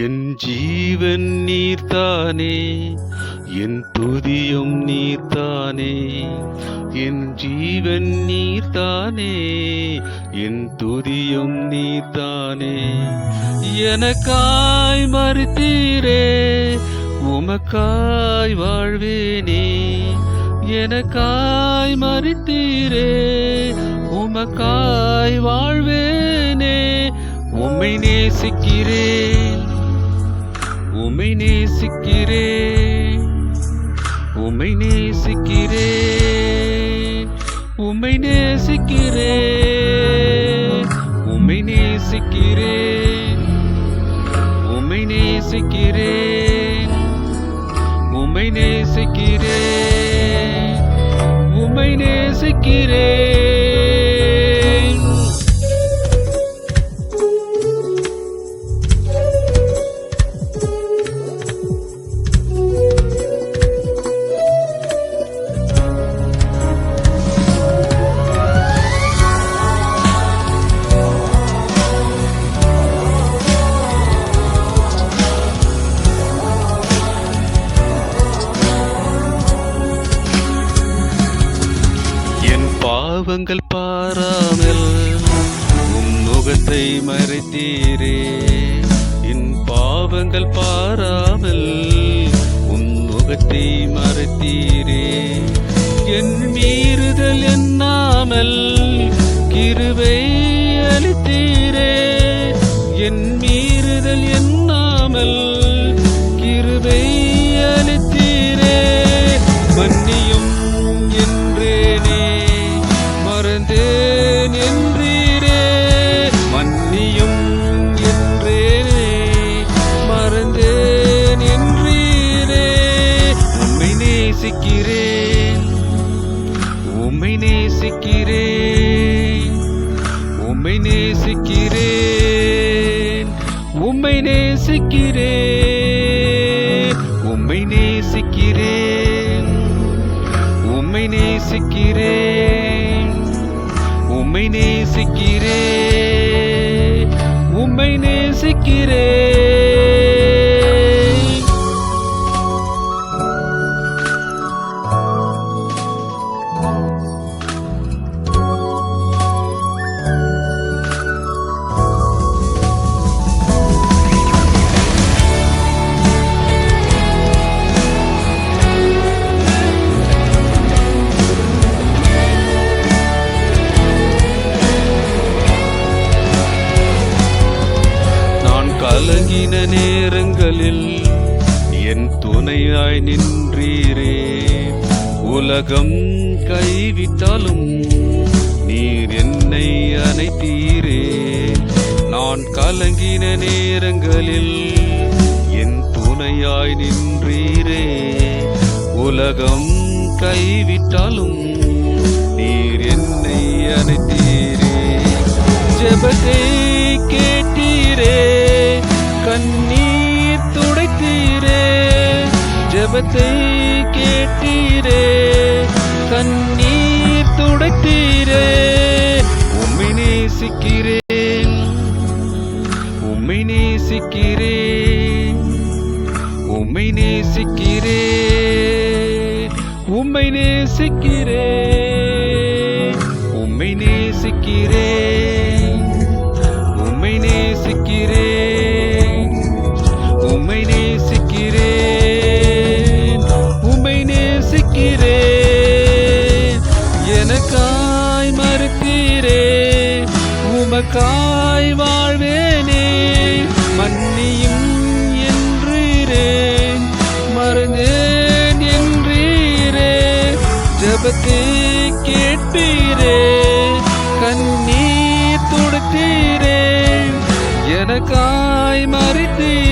என் ஜீவன் நீர்தானே, என் துதியும் நீர்தானே. என் ஜீவன் நீர்தானே, என் துதியும் நீர்தானே. எனக்காய் மரித்தீரே, உமக்காய் வாழ்வேனே. எனக்காய் மரித்தீரே, உமக்காய் வாழ்வேனே. உம்மை நேசிக்கிறேன், உம்மை நேசிக்கிறேன், உம்மை நேசிக்கிறேன், உம்மை நேசிக்கிறேன், உம்மை நேசிக்கிறேன், உம்மை நேசிக்கிறேன், உம்மை நேசிக்கிறேன், உம்மை நேசிக்கிறேன். பாவங்கள் பாராமல் உம் முகத்தை மறைத்தீரே. என் பாவங்கள் பாராமல் உம் முகத்தை மறைத்தீரே. என் மீறுதல் எண்ணாமல் கிருபை அளித்தீரே. என் மீறுதல் எண்ணாமல் கிருபை அளித்தீரே. மன்னியும் என்றேனே, மறந்தேன் என்றீரே. மன்னியும் என்றேனே, மறந்தேன் என்றீரே. உம்மை நேசிக்கிறேன், உம்மை நேசிக்கிறேன், உம்மை நேசிக்கிறேன், உம்மை நேசிக்கிறேன், உம்மை நேசிக்கிறேன், உம்மை நேசிக்கிறேன், உம்மை நேசிக்கிறேன், உம்மை நேசிக்கிறேன். கலங்கின நேரங்களில் என் துணையாய் நின்றீரே. உலகம் கைவிட்டாலும் நீர் என்னை அணைத்தீரே. நான் கலங்கின நேரங்களில் என் துணையாய் நின்றீரே. உலகம் கைவிட்டாலும் நீர் என்னை அணைத்தீரே. ஜெபத்தை கேட்டீரே, கண்ணீர் துடைத்தீரே. ஜெபத்தை கேட்டீரே, கண்ணீர் துடைத்தீரே. உம்மை நேசிக்கிறேன், உம்மை நேசிக்கிறேன், உம்மை நேசிக்கிறேன், உம்மை நேசிக்கிறேன், உம்மை நேசிக்கிறேன், உம்மை நேசிக்கிறேன், உம்மை நேசிக்கிறேன், உம்மை நேசிக்கிறேன். எனக்காய் மரித்தீரே, உமக்காய் வாழ்வேனே. மன்னியும் என்றீரே, மறந்தேன் என்றீரே. ஜெபத்தை கேட்பீரே, கண்ணீர் துடைத்தீரே. எனக்காய் மரித்தீரே,